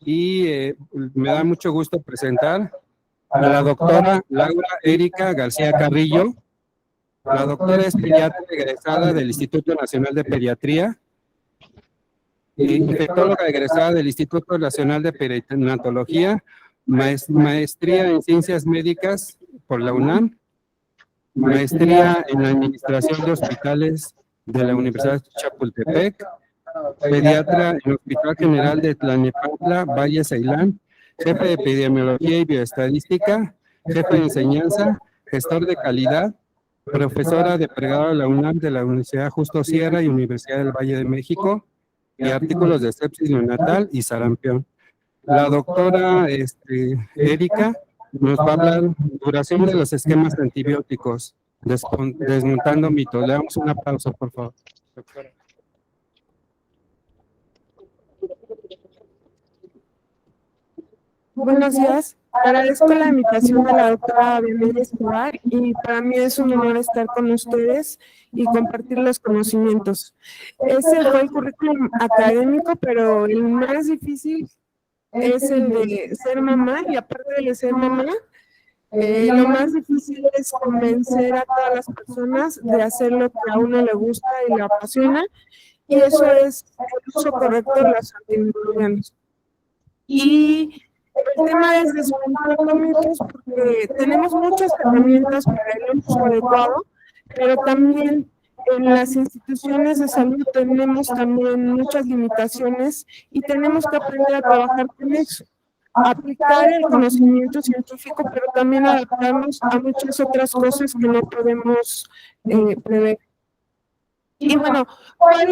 y me da mucho gusto presentar a la doctora Laura Erika García Carrillo. La doctora es pediatra egresada del Instituto Nacional de Pediatría, infectóloga egresada del Instituto Nacional de Perinatología, maestría en Ciencias Médicas por la UNAM, maestría en Administración de Hospitales de la Universidad de Chapultepec, pediatra en el Hospital General de Tlalnepantla, Valle Ceilán, jefe de Epidemiología y Bioestadística, jefe de Enseñanza, gestor de calidad, profesora de pregrado de la UNAM, de la Universidad Justo Sierra y Universidad del Valle de México, y artículos de sepsis neonatal y sarampión. La doctora Erika nos va a hablar duración de los esquemas antibióticos, desmontando mitos. Le damos un aplauso, por favor. Doctora. Buenos días. Agradezco la invitación de la doctora Bienvenida Escobar y para mí es un honor estar con ustedes y compartir los conocimientos. Ese fue el currículum académico, pero el más difícil es el de ser mamá y aparte de ser mamá, lo más difícil es convencer a todas las personas de hacer lo que a uno le gusta y le apasiona y eso es el uso correcto de los antimicrobianos. Y el tema es desmontar mitos porque tenemos muchas herramientas para el uso adecuado, pero también en las instituciones de salud tenemos también muchas limitaciones y tenemos que aprender a trabajar con eso, aplicar el conocimiento científico, pero también adaptarnos a muchas otras cosas que no podemos prever. Y bueno, ¿cuál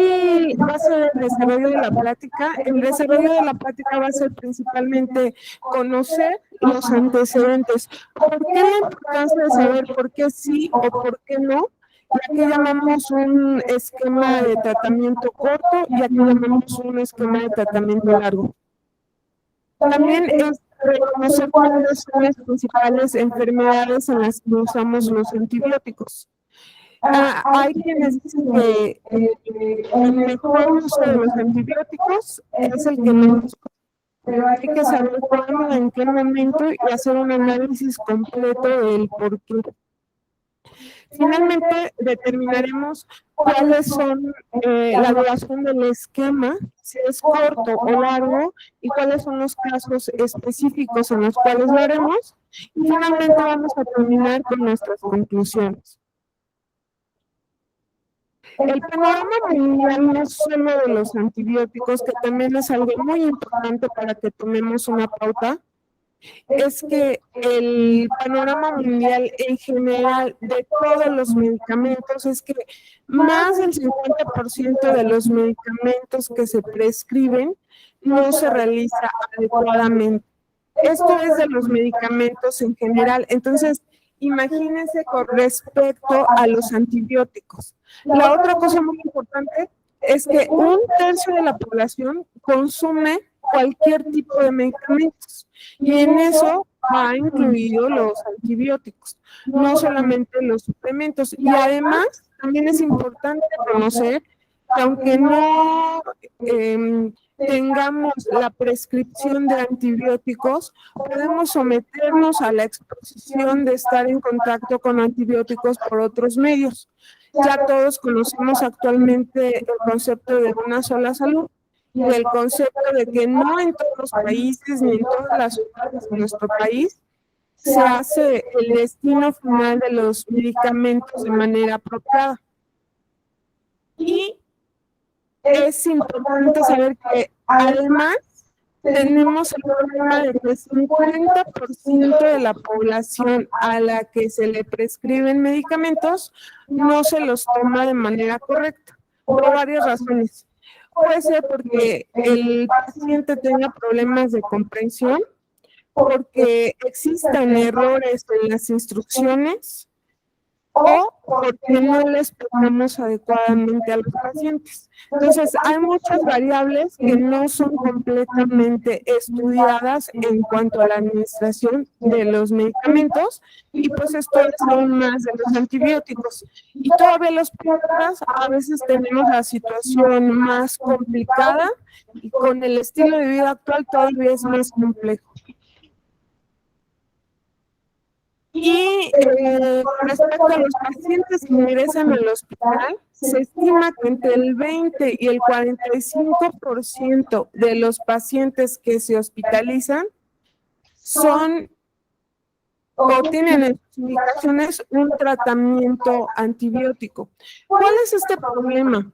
va a ser el desarrollo de la plática? El desarrollo de la plática va a ser principalmente conocer los antecedentes. ¿Por qué la importancia de saber por qué sí o por qué no? Ya que llamamos un esquema de tratamiento corto y aquí llamamos un esquema de tratamiento largo. También es reconocer cuáles son las principales enfermedades en las que usamos los antibióticos. Hay quienes dicen que el mejor uso de los antibióticos es el que no nos, pero hay que saber cuándo, en qué momento y hacer un análisis completo del por qué. Finalmente determinaremos cuáles son la duración del esquema, si es corto o largo, y cuáles son los casos específicos en los cuales lo haremos. Y finalmente vamos a terminar con nuestras conclusiones. El panorama mundial no solo de los antibióticos, que también es algo muy importante para que tomemos una pauta, es que el panorama mundial en general de todos los medicamentos es que más del 50% de los medicamentos que se prescriben no se realiza adecuadamente. Esto es de los medicamentos en general. Entonces, imagínense con respecto a los antibióticos. La otra cosa muy importante es que 1/3 de la población consume cualquier tipo de medicamentos y en eso va incluido los antibióticos, no solamente los suplementos. Y además, también es importante conocer que aunque no tengamos la prescripción de antibióticos, podemos someternos a la exposición de estar en contacto con antibióticos por otros medios. Ya todos conocemos actualmente el concepto de una sola salud y el concepto de que no en todos los países ni en todas las ciudades de nuestro país se hace el destino final de los medicamentos de manera apropiada. Y es importante saber que además tenemos el problema de que el 50% de la población a la que se le prescriben medicamentos no se los toma de manera correcta, por varias razones. Puede ser porque el paciente tenga problemas de comprensión, porque existan errores en las instrucciones, o porque no les tratamos adecuadamente a los pacientes. Entonces, hay muchas variables que no son completamente estudiadas en cuanto a la administración de los medicamentos, y pues esto es aún más de los antibióticos. Y todavía los pediatras a veces tenemos la situación más complicada, y con el estilo de vida actual todavía es más complejo. Y respecto a los pacientes que ingresan al hospital, se estima que entre el 20 y el 45% de los pacientes que se hospitalizan son o tienen en sus indicaciones un tratamiento antibiótico. ¿Cuál es este problema?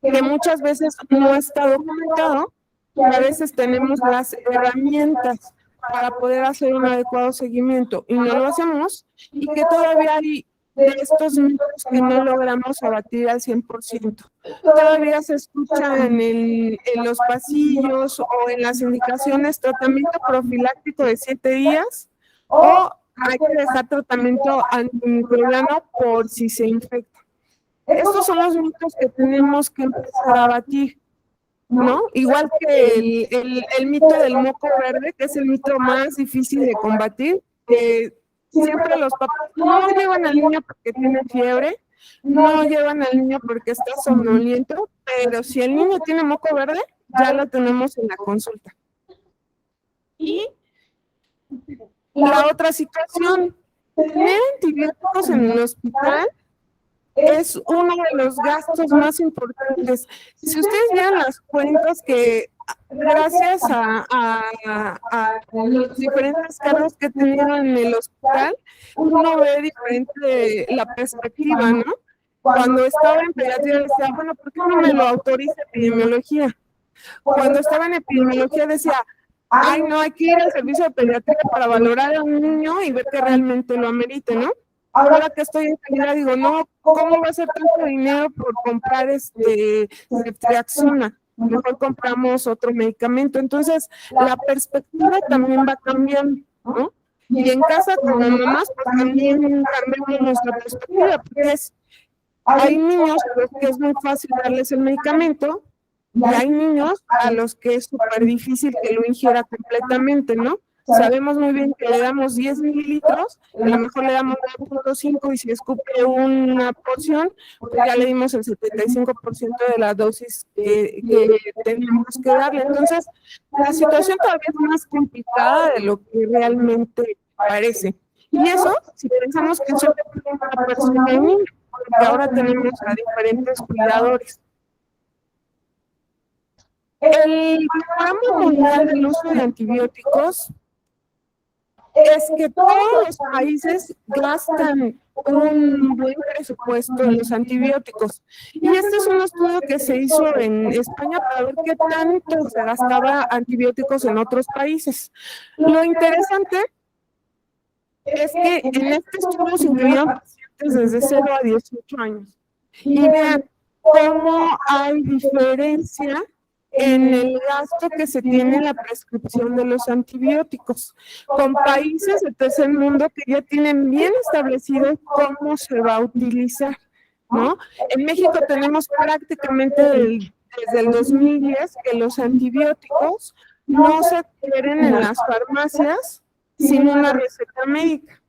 Que muchas veces no está documentado, que a veces tenemos las herramientas para poder hacer un adecuado seguimiento y no lo hacemos, y que todavía hay de estos mitos que no logramos abatir al 100%. Todavía se escucha en los pasillos o en las indicaciones tratamiento profiláctico de 7 días o hay que dejar tratamiento antimicrobiano por si se infecta. Estos son los mitos que tenemos que empezar a abatir, ¿no? Igual que el mito del moco verde, que es el mito más difícil de combatir, que siempre los papás no llevan al niño porque tiene fiebre, no llevan al niño porque está somnoliento, pero si el niño tiene moco verde, ya lo tenemos en la consulta. Y la otra situación, tener antibióticos en el hospital es uno de los gastos más importantes. Si ustedes vean las cuentas que gracias a los diferentes cargos que tenían en el hospital, uno ve diferente la perspectiva, ¿no? Cuando estaba en pediatría decía, bueno, ¿por qué no me lo autoriza epidemiología? Cuando estaba en epidemiología decía, ay, no, hay que ir al servicio de pediatría para valorar a un niño y ver que realmente lo amerite, ¿no? Ahora que estoy en calidad digo, no, ¿cómo va a ser tanto dinero por comprar ceftriaxona? Mejor compramos otro medicamento. Entonces, la perspectiva también va cambiando, ¿no? Y en casa, como mamás, pues también cambiamos nuestra perspectiva, porque hay niños a los que es muy fácil darles el medicamento, y hay niños a los que es súper difícil que lo ingiera completamente, ¿no? Sabemos muy bien que le damos 10 mililitros, a lo mejor le damos 9.5 y si escupe una porción, pues ya le dimos el 75% de la dosis que tenemos que darle. Entonces, la situación todavía es más complicada de lo que realmente parece. Y eso, si pensamos que solo es una persona y un niño, porque ahora tenemos a diferentes cuidadores. El Programa Mundial del Uso de Antibióticos es que todos los países gastan un buen presupuesto en los antibióticos. Y este es un estudio que se hizo en España para ver qué tanto se gastaba antibióticos en otros países. Lo interesante es que en este estudio se incluyeron pacientes desde 0 a 18 años. Y vean cómo hay diferencia en el gasto que se tiene en la prescripción de los antibióticos, con países del tercer mundo que ya tienen bien establecido cómo se va a utilizar, ¿no? En México tenemos prácticamente desde el 2010 que los antibióticos no se adquieren en las farmacias sin una receta médica,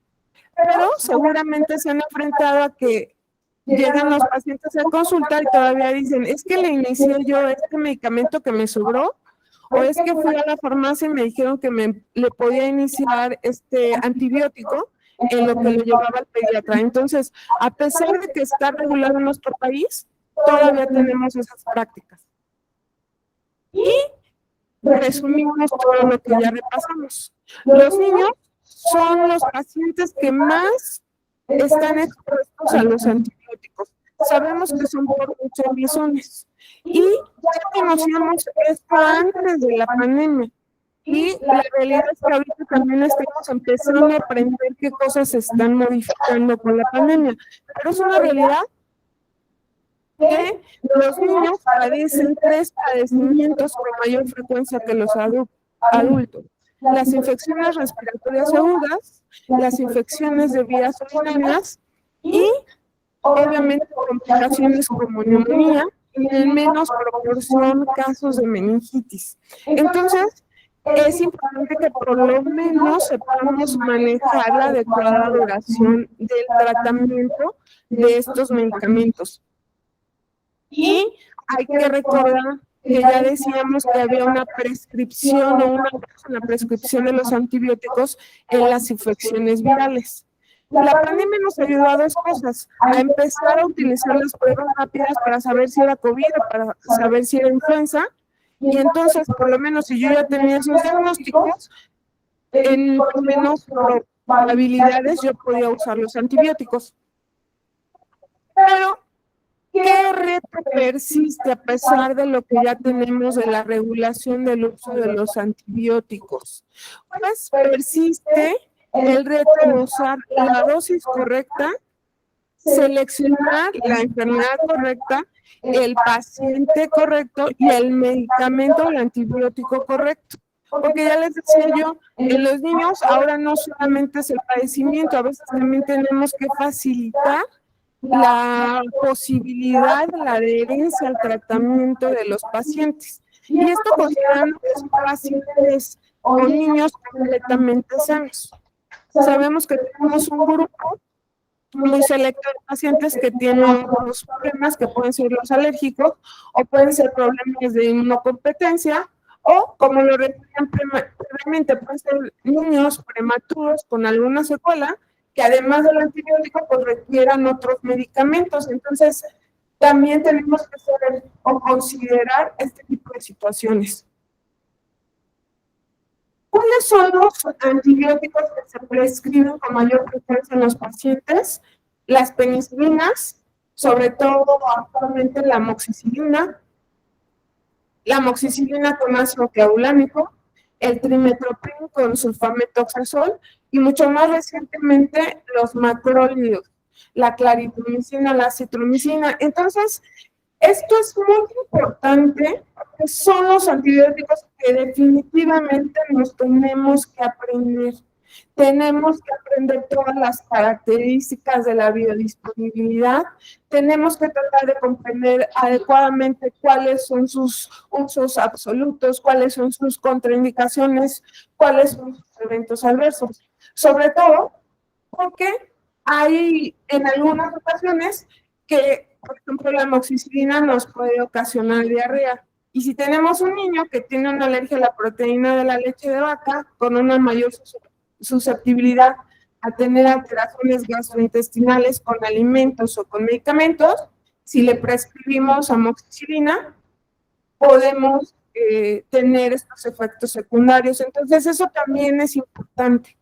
pero seguramente se han enfrentado a que llegan los pacientes a consultar y todavía dicen, es que le inicié yo este medicamento que me sobró, o es que fui a la farmacia y me dijeron que le podía iniciar este antibiótico en lo que le llevaba al pediatra. Entonces, a pesar de que está regulado en nuestro país, todavía tenemos esas prácticas. Y resumimos todo lo que ya repasamos. Los niños son los pacientes que más están expuestos a los antibióticos. Sabemos que son por muchas razones. Y ya conocíamos esto antes de la pandemia. Y la realidad es que ahorita también estamos empezando a aprender qué cosas se están modificando con la pandemia. Pero es una realidad que los niños padecen 3 padecimientos con mayor frecuencia que los adultos. Las infecciones respiratorias agudas, las infecciones de vías urinarias y obviamente complicaciones como neumonía y en menos proporción casos de meningitis. Entonces, es importante que por lo menos sepamos manejar la adecuada duración del tratamiento de estos medicamentos. Y hay que recordar que ya decíamos que había una prescripción o una prescripción de los antibióticos en las infecciones virales. La pandemia nos ayudó a dos cosas, a empezar a utilizar las pruebas rápidas para saber si era COVID o para saber si era influenza, y entonces, por lo menos, si yo ya tenía esos diagnósticos, en menos probabilidades yo podía usar los antibióticos. Pero ¿qué reto persiste a pesar de lo que ya tenemos de la regulación del uso de los antibióticos? Pues persiste el reto de usar la dosis correcta, seleccionar la enfermedad correcta, el paciente correcto y el medicamento, el antibiótico correcto. Porque ya les decía yo, en los niños ahora no solamente es el padecimiento, a veces también tenemos que facilitar la posibilidad de la adherencia al tratamiento de los pacientes. Y esto considerando que son pacientes o niños completamente sanos. Sabemos que tenemos un grupo muy selecto de pacientes que tienen unos problemas que pueden ser los alérgicos o pueden ser problemas de inmunocompetencia o, como lo referían previamente, pueden ser niños prematuros con alguna secuela que además del antibiótico pues requieran otros medicamentos. Entonces, también tenemos que saber o considerar este tipo de situaciones. ¿Cuáles son los antibióticos que se prescriben con mayor frecuencia en los pacientes? Las penicilinas, sobre todo actualmente la amoxicilina con ácido clavulânico, el trimethoprim con sulfametoxazol y mucho más recientemente los macrólidos, la claritromicina, la citromicina. Entonces, esto es muy importante porque son los antibióticos que definitivamente nos tenemos que aprender. Tenemos que aprender todas las características de la biodisponibilidad, tenemos que tratar de comprender adecuadamente cuáles son sus usos absolutos, cuáles son sus contraindicaciones, cuáles son sus eventos adversos. Sobre todo porque hay en algunas ocasiones que, por ejemplo, la amoxicilina nos puede ocasionar diarrea. Y si tenemos un niño que tiene una alergia a la proteína de la leche de vaca, con una mayor susceptibilidad a tener alteraciones gastrointestinales con alimentos o con medicamentos, si le prescribimos amoxicilina, podemos tener estos efectos secundarios. Entonces, eso también es importante.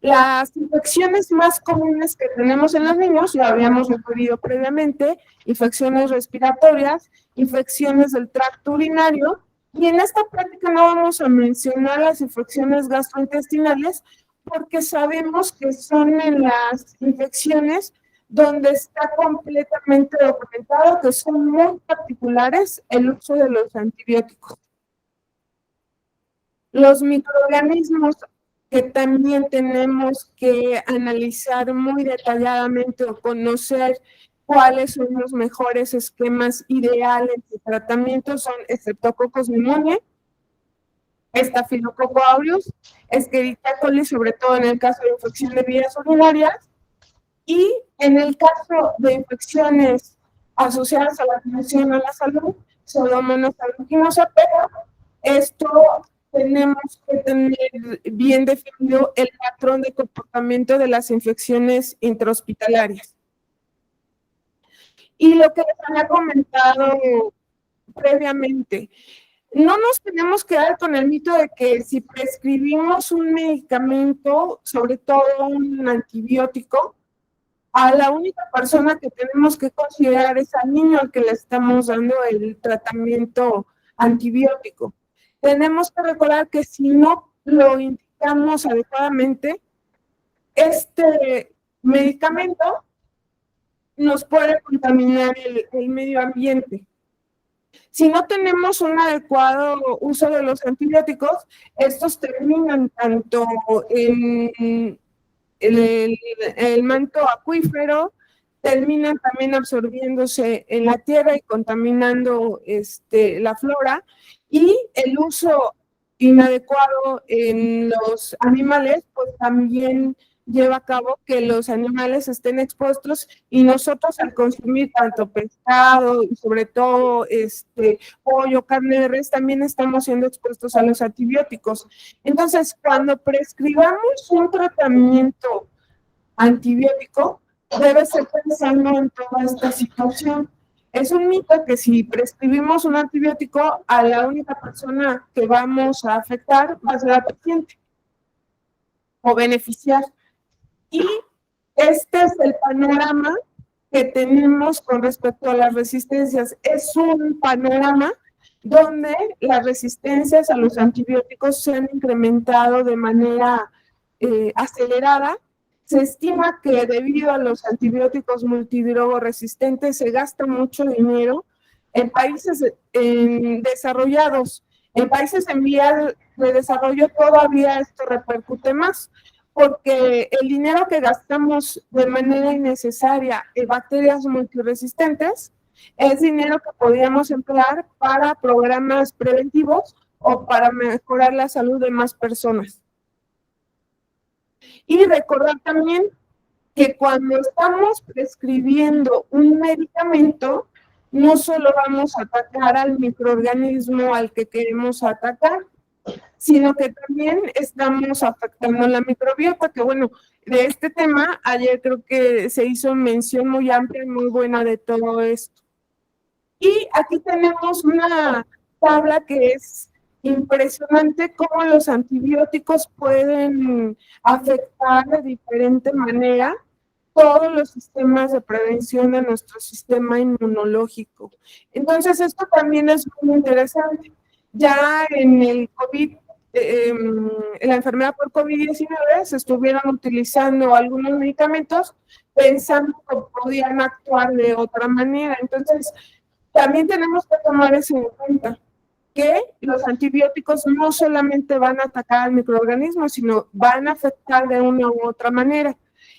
Las infecciones más comunes que tenemos en los niños, lo habíamos referido previamente, infecciones respiratorias, infecciones del tracto urinario, y en esta práctica no vamos a mencionar las infecciones gastrointestinales porque sabemos que son en las infecciones donde está completamente documentado que son muy particulares el uso de los antibióticos. Los microorganismos que también tenemos que analizar muy detalladamente o conocer cuáles son los mejores esquemas ideales de tratamiento son Streptococcus pneumoniae, Staphylococcus aureus, Escherichia coli, sobre todo en el caso de infección de vías urinarias, y en el caso de infecciones asociadas a la atención a la salud, Pseudomonas aeruginosa, pero esto tenemos que tener bien definido el patrón de comportamiento de las infecciones intrahospitalarias. Y lo que les había comentado previamente, no nos tenemos que dar con el mito de que si prescribimos un medicamento, sobre todo un antibiótico, a la única persona que tenemos que considerar es al niño al que le estamos dando el tratamiento antibiótico. Tenemos que recordar que si no lo indicamos adecuadamente, este medicamento nos puede contaminar el medio ambiente. Si no tenemos un adecuado uso de los antibióticos, estos terminan tanto en el manto acuífero, terminan también absorbiéndose en la tierra y contaminando la flora, y el uso inadecuado en los animales, pues también lleva a cabo que los animales estén expuestos, y nosotros al consumir tanto pescado y sobre todo pollo, carne de res, también estamos siendo expuestos a los antibióticos. Entonces, cuando prescribamos un tratamiento antibiótico, debe ser pensando en toda esta situación. Es un mito que si prescribimos un antibiótico, a la única persona que vamos a afectar va a ser al paciente o beneficiar. Y este es el panorama que tenemos con respecto a las resistencias. Es un panorama donde las resistencias a los antibióticos se han incrementado de manera acelerada. Se estima que debido a los antibióticos multidrogoresistentes se gasta mucho dinero en países desarrollados. En países en vías de desarrollo todavía esto repercute más, porque el dinero que gastamos de manera innecesaria en bacterias multiresistentes es dinero que podríamos emplear para programas preventivos o para mejorar la salud de más personas. Y recordar también que cuando estamos prescribiendo un medicamento, no solo vamos a atacar al microorganismo al que queremos atacar, sino que también estamos afectando la microbiota, que bueno, de este tema ayer creo que se hizo mención muy amplia y muy buena de todo esto. Y aquí tenemos una tabla que es impresionante, cómo los antibióticos pueden afectar de diferente manera todos los sistemas de prevención de nuestro sistema inmunológico. Entonces, esto también es muy interesante. Ya en el COVID, en la enfermedad por COVID-19, se estuvieron utilizando algunos medicamentos pensando que podían actuar de otra manera. Entonces, también tenemos que tomar eso en cuenta, que los antibióticos no solamente van a atacar al microorganismo, sino van a afectar de una u otra manera.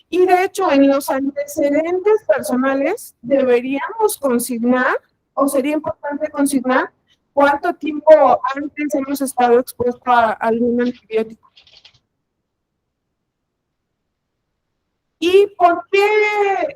Y de hecho, en los antecedentes personales deberíamos consignar, o sería importante consignar, cuánto tiempo antes hemos estado expuestos a algún antibiótico. ¿Y por qué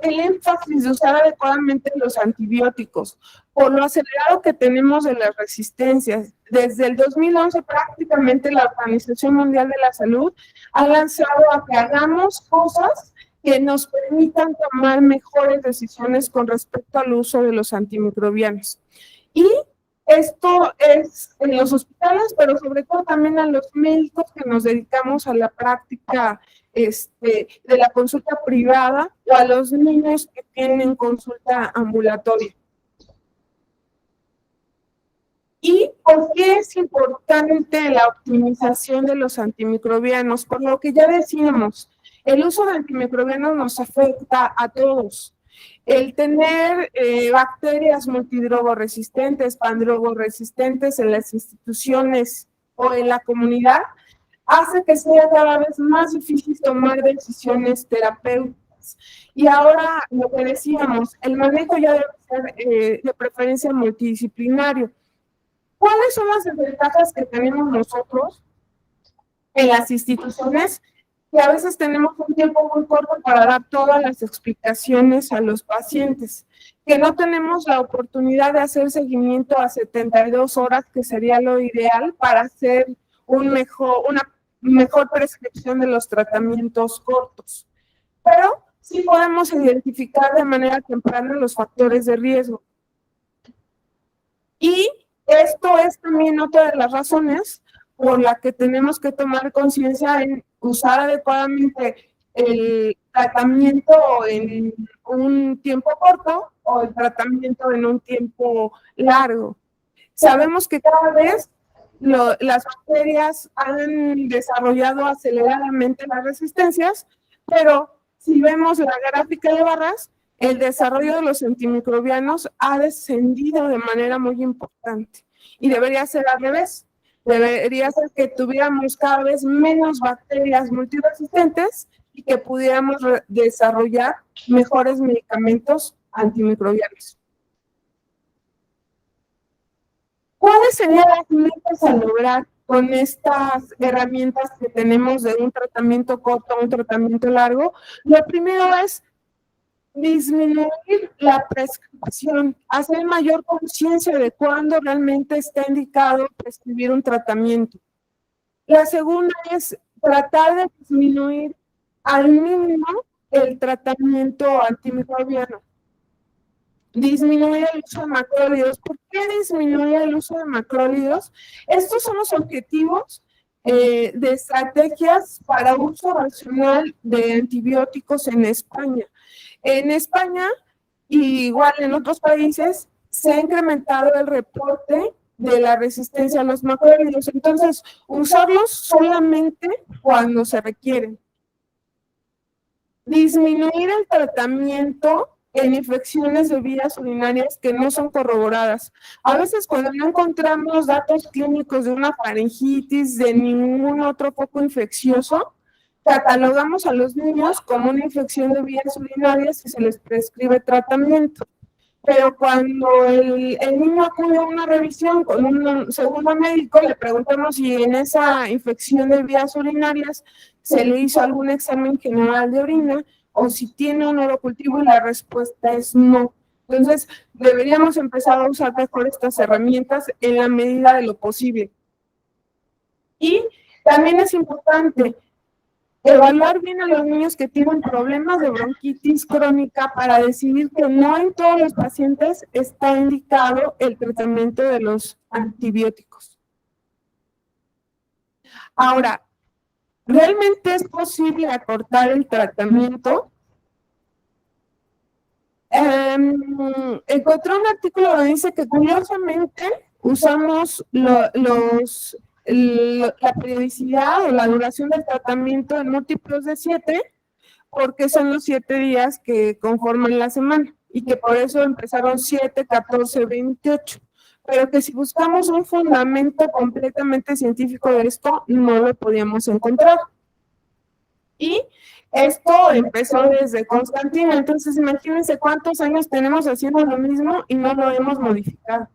el énfasis de usar adecuadamente los antibióticos? Por lo acelerado que tenemos de las resistencias. Desde el 2011 prácticamente la Organización Mundial de la Salud ha lanzado a que hagamos cosas que nos permitan tomar mejores decisiones con respecto al uso de los antimicrobianos. Y esto es en los hospitales, pero sobre todo también a los médicos que nos dedicamos a la práctica de la consulta privada, o a los niños que tienen consulta ambulatoria. ¿Y por qué es importante la optimización de los antimicrobianos? Por lo que ya decíamos, el uso de antimicrobianos nos afecta a todos. El tener bacterias multidrogoresistentes, pandrogoresistentes en las instituciones o en la comunidad hace que sea cada vez más difícil tomar decisiones terapéuticas. Y ahora, lo que decíamos, el manejo ya debe ser de preferencia multidisciplinario. ¿Cuáles son las desventajas que tenemos nosotros en las instituciones? Que a veces tenemos un tiempo muy corto para dar todas las explicaciones a los pacientes, que no tenemos la oportunidad de hacer seguimiento a 72 horas, que sería lo ideal para hacer una mejor prescripción de los tratamientos cortos. Pero sí podemos identificar de manera temprana los factores de riesgo. Y esto es también otra de las razones por la que tenemos que tomar conciencia en usar adecuadamente el tratamiento en un tiempo corto o el tratamiento en un tiempo largo. Sabemos que cada vez las bacterias han desarrollado aceleradamente las resistencias, pero si vemos la gráfica de barras, el desarrollo de los antimicrobianos ha descendido de manera muy importante, y debería ser al revés. Debería ser que tuviéramos cada vez menos bacterias multiresistentes y que pudiéramos desarrollar mejores medicamentos antimicrobianos. ¿Cuáles serían las metas a lograr con estas herramientas que tenemos de un tratamiento corto a un tratamiento largo? Lo primero es disminuir la prescripción, hacer mayor conciencia de cuándo realmente está indicado prescribir un tratamiento. La segunda es tratar de disminuir al mínimo el tratamiento antimicrobiano. Disminuir el uso de macrólidos. ¿Por qué disminuir el uso de macrólidos? Estos son los objetivos de estrategias para uso racional de antibióticos en España. En España, igual en otros países, se ha incrementado el reporte de la resistencia a los macrólidos. Entonces, usarlos solamente cuando se requieren. Disminuir el tratamiento en infecciones de vías urinarias que no son corroboradas. A veces cuando no encontramos datos clínicos de una faringitis, de ningún otro foco infeccioso, catalogamos a los niños como una infección de vías urinarias y se les prescribe tratamiento. Pero cuando el niño acude a una revisión con un segundo médico, le preguntamos si en esa infección de vías urinarias se le hizo algún examen general de orina o si tiene un orocultivo, y la respuesta es no. Entonces, deberíamos empezar a usar mejor estas herramientas en la medida de lo posible. Y también es importante evaluar bien a los niños que tienen problemas de bronquitis crónica para decidir que no en todos los pacientes está indicado el tratamiento de los antibióticos. Ahora, ¿realmente es posible acortar el tratamiento? Encontré un artículo donde dice que curiosamente usamos la periodicidad o la duración del tratamiento en múltiplos de 7, porque son los 7 días que conforman la semana y que por eso empezaron 7, 14, 28. Pero que si buscamos un fundamento completamente científico de esto, no lo podíamos encontrar. Y esto empezó desde Constantino, entonces imagínense cuántos años tenemos haciendo lo mismo y no lo hemos modificado.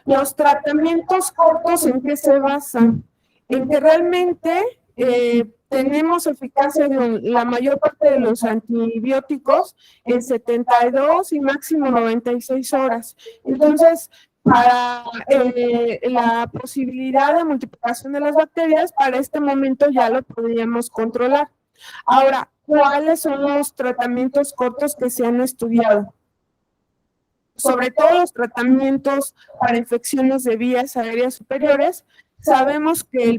Los tratamientos cortos, ¿en qué se basan? En que realmente tenemos eficacia de la mayor parte de los antibióticos en 72 y máximo 96 horas. Entonces, para la posibilidad de multiplicación de las bacterias, para este momento ya lo podríamos controlar. Ahora, ¿cuáles son los tratamientos cortos que se han estudiado? Sobre todo los tratamientos para infecciones de vías aéreas superiores, sabemos que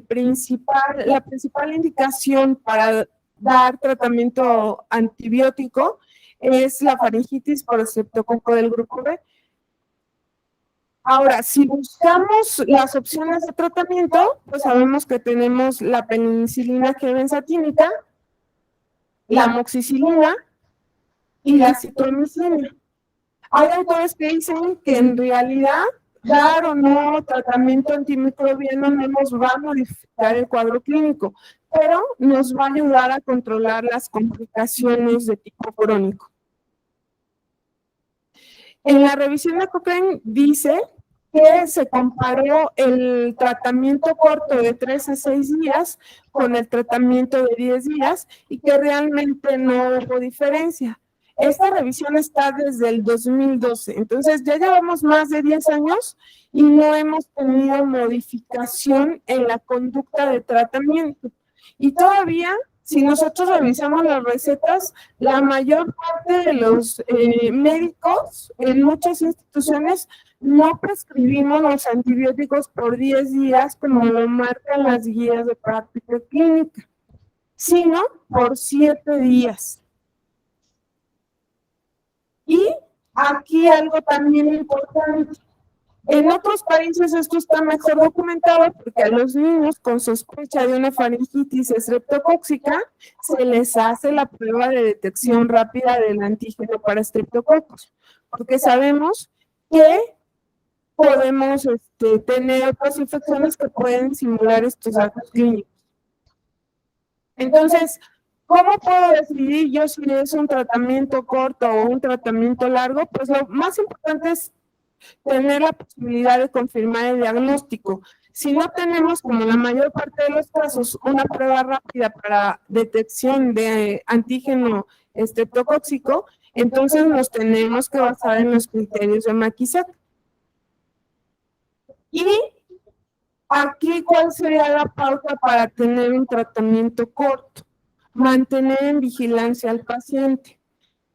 la principal indicación para dar tratamiento antibiótico es la faringitis por estreptococo del grupo B. Ahora, si buscamos las opciones de tratamiento, pues sabemos que tenemos la penicilina G-benzatínica, la amoxicilina y la citromicina. Hay autores que dicen que en realidad dar o no tratamiento antimicrobiano no nos va a modificar el cuadro clínico, pero nos va a ayudar a controlar las complicaciones de tipo crónico. En la revisión de Cochrane dice que se comparó el tratamiento corto de 3 a 6 días con el tratamiento de 10 días y que realmente no hubo diferencia. Esta revisión está desde el 2012, entonces ya llevamos más de 10 años y no hemos tenido modificación en la conducta de tratamiento. Y todavía, si nosotros revisamos las recetas, la mayor parte de los médicos en muchas instituciones no prescribimos los antibióticos por 10 días como lo marcan las guías de práctica clínica, sino por 7 días. Y aquí algo también importante. En otros países esto está mejor documentado porque a los niños con sospecha de una faringitis estreptocóxica se les hace la prueba de detección rápida del antígeno para estreptococos, porque sabemos que podemos tener otras infecciones que pueden simular estos datos clínicos. Entonces, ¿cómo puedo decidir yo si es un tratamiento corto o un tratamiento largo? Pues lo más importante es tener la posibilidad de confirmar el diagnóstico. Si no tenemos, como la mayor parte de los casos, una prueba rápida para detección de antígeno estreptocóxico, entonces nos tenemos que basar en los criterios de Maquisac. Y aquí, ¿cuál sería la pauta para tener un tratamiento corto? Mantener en vigilancia al paciente.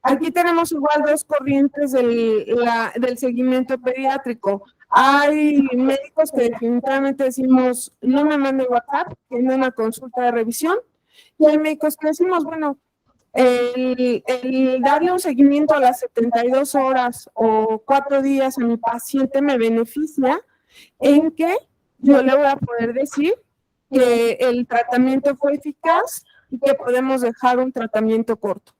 Aquí tenemos igual dos corrientes del seguimiento pediátrico. Hay médicos que definitivamente decimos, no me mande WhatsApp, tiene una consulta de revisión. Y hay médicos que decimos, bueno, el darle un seguimiento a las 72 horas o 4 días a mi paciente me beneficia en que yo le voy a poder decir que el tratamiento fue eficaz y que podemos dejar un tratamiento corto.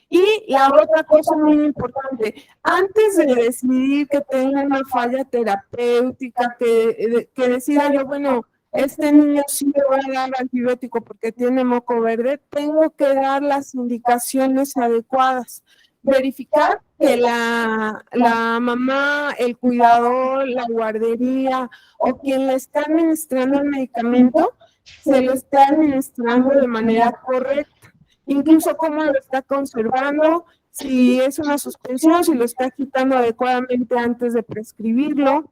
Y la otra cosa muy importante, antes de decidir que tenga una falla terapéutica, que decida yo, bueno, este niño sí le voy a dar antibiótico porque tiene moco verde, tengo que dar las indicaciones adecuadas. Verificar que la mamá, el cuidador, la guardería o quien le está administrando el medicamento, se lo está administrando de manera correcta. Incluso cómo lo está conservando, si es una suspensión, si lo está quitando adecuadamente antes de prescribirlo,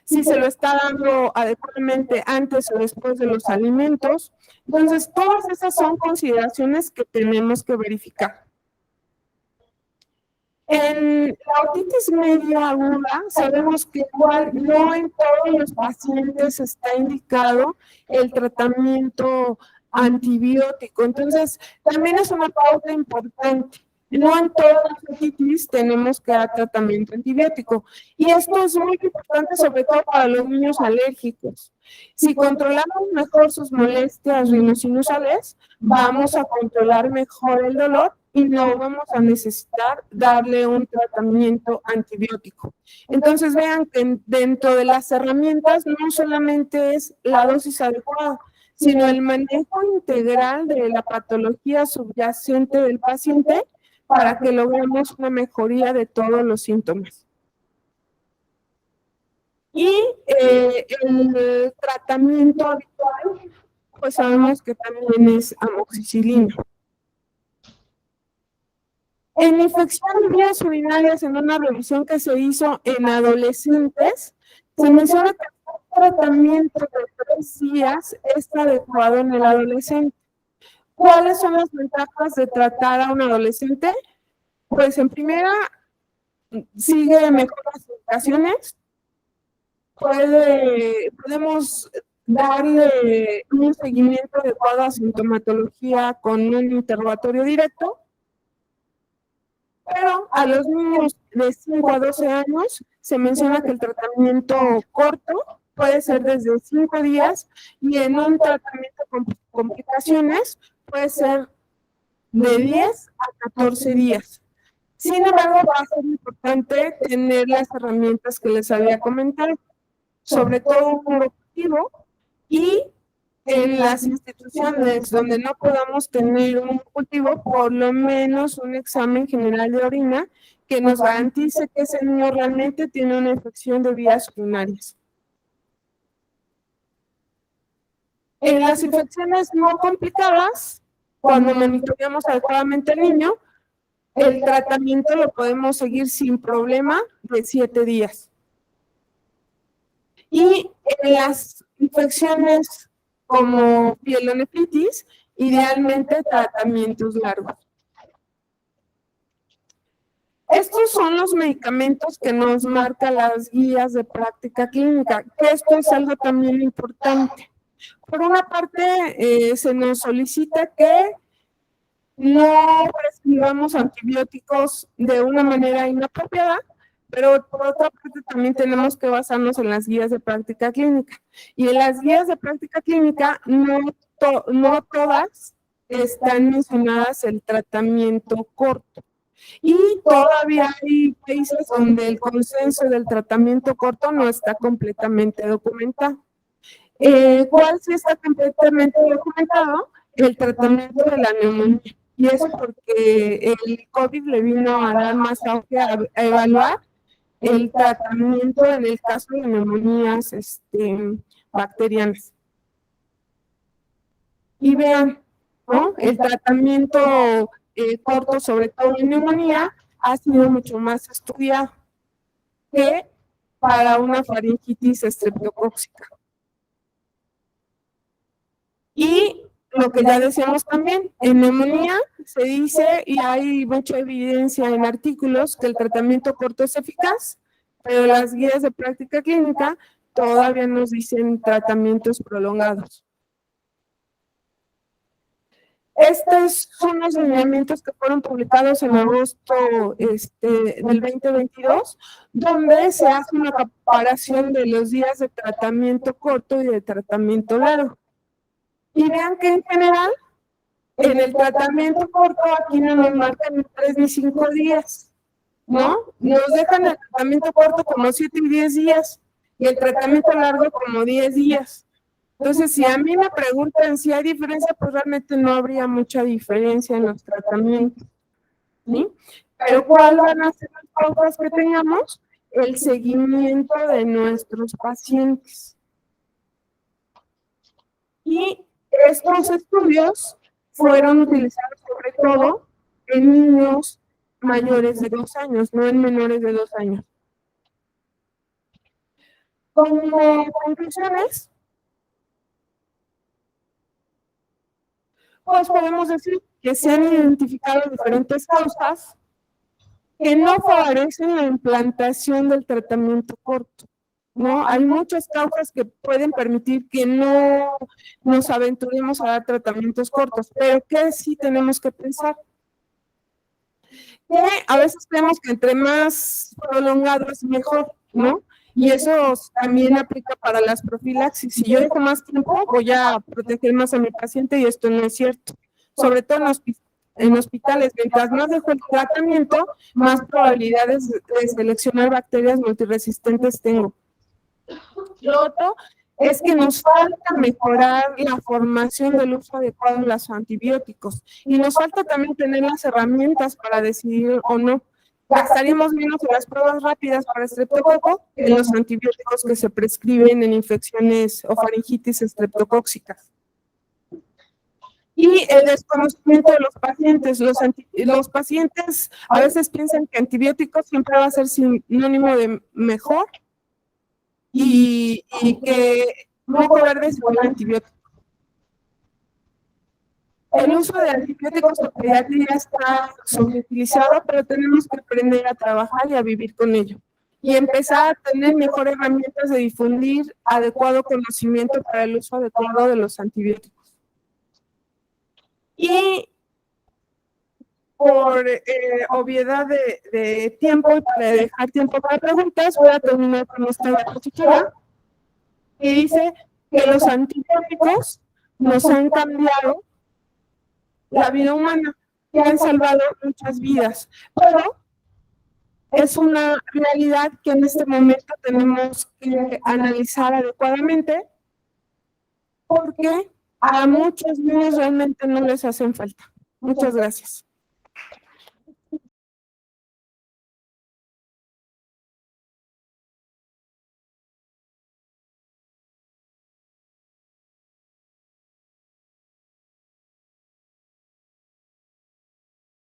si se lo está dando adecuadamente antes o después de los alimentos. Entonces, todas esas son consideraciones que tenemos que verificar. En la otitis media aguda, sabemos que igual no en todos los pacientes está indicado el tratamiento antibiótico. Entonces, también es una pauta importante. No en todas las otitis tenemos que dar tratamiento antibiótico. Y esto es muy importante, sobre todo para los niños alérgicos. Si controlamos mejor sus molestias rinosinusales, vamos a controlar mejor el dolor y no vamos a necesitar darle un tratamiento antibiótico. Entonces, vean que dentro de las herramientas no solamente es la dosis adecuada, sino el manejo integral de la patología subyacente del paciente para que logremos una mejoría de todos los síntomas. Y el tratamiento habitual, pues sabemos que también es amoxicilina. En infección de vías urinarias, en una revisión que se hizo en adolescentes, se menciona que el tratamiento de 3 días es adecuado en el adolescente. ¿Cuáles son las ventajas de tratar a un adolescente? Pues en primera, sigue mejor las indicaciones, podemos darle un seguimiento adecuado a sintomatología con un interrogatorio directo, pero a los niños de 5 a 12 años se menciona que el tratamiento corto puede ser desde 5 días y en un tratamiento con complicaciones puede ser de 10 a 14 días. Sin embargo, va a ser importante tener las herramientas que les había comentado, sobre todo un objetivo, y en las instituciones donde no podamos tener un cultivo, por lo menos un examen general de orina que nos garantice que ese niño realmente tiene una infección de vías urinarias. En las infecciones no complicadas, cuando monitoreamos adecuadamente al niño, el tratamiento lo podemos seguir sin problema de 7 días. Y en las infecciones como pielonefritis, idealmente tratamientos largos. Estos son los medicamentos que nos marcan las guías de práctica clínica, que esto es algo también importante. Por una parte, se nos solicita que no prescribamos antibióticos de una manera inapropiada, pero por otra parte también tenemos que basarnos en las guías de práctica clínica. Y en las guías de práctica clínica no todas están mencionadas el tratamiento corto. Y todavía hay países donde el consenso del tratamiento corto no está completamente documentado. ¿Cuál sí está completamente documentado? El tratamiento de la neumonía. Y eso porque el COVID le vino a dar más auge a evaluar el tratamiento en el caso de neumonías bacterianas. Y vean, ¿no? El tratamiento corto, sobre todo en neumonía, ha sido mucho más estudiado que para una faringitis estreptocóxica. Y lo que ya decíamos también, en neumonía se dice, y hay mucha evidencia en artículos, que el tratamiento corto es eficaz, pero las guías de práctica clínica todavía nos dicen tratamientos prolongados. Estos son los lineamientos que fueron publicados en agosto del 2022, donde se hace una comparación de los días de tratamiento corto y de tratamiento largo. Y vean que en general, en el tratamiento corto, aquí no nos marcan ni 3 ni 5 días, ¿no? Nos dejan el tratamiento corto como 7 y 10 días, y el tratamiento largo como 10 días. Entonces, si a mí me preguntan si hay diferencia, pues realmente no habría mucha diferencia en los tratamientos, ¿sí? Pero ¿cuáles van a ser las pautas que tengamos? El seguimiento de nuestros pacientes. Y estos estudios fueron utilizados sobre todo en niños mayores de 2 años, no en menores de 2 años. Como conclusiones, pues podemos decir que se han identificado diferentes causas que no favorecen la implantación del tratamiento corto, ¿no? Hay muchas causas que pueden permitir que no nos aventuremos a dar tratamientos cortos, pero que sí tenemos que pensar. Que a veces creemos que entre más prolongado es mejor, ¿no? Y eso también aplica para las profilaxis. Si yo dejo más tiempo, voy a proteger más a mi paciente y esto no es cierto. Sobre todo en hospitales, mientras más dejo el tratamiento, más probabilidades de seleccionar bacterias multiresistentes tengo. Lo otro es que nos falta mejorar la formación del uso adecuado de los antibióticos y nos falta también tener las herramientas para decidir o no. Gastaríamos menos en las pruebas rápidas para estreptococo que en los antibióticos que se prescriben en infecciones o faringitis estreptocóxicas. Y el desconocimiento de los pacientes. Los pacientes a veces piensan que antibióticos siempre va a ser sinónimo de mejor y que moco verde es igual a antibiótico. El uso de antibióticos en pediatría está sobreutilizado, pero tenemos que aprender a trabajar y a vivir con ello. Y empezar a tener mejores herramientas de difundir adecuado conocimiento para el uso adecuado de los antibióticos. Y por obviedad de tiempo y para dejar tiempo para preguntas, voy a terminar con esta diapositiva que dice que los antibióticos nos han cambiado la vida humana y han salvado muchas vidas, pero es una realidad que en este momento tenemos que analizar adecuadamente porque a muchos niños realmente no les hacen falta. Muchas gracias.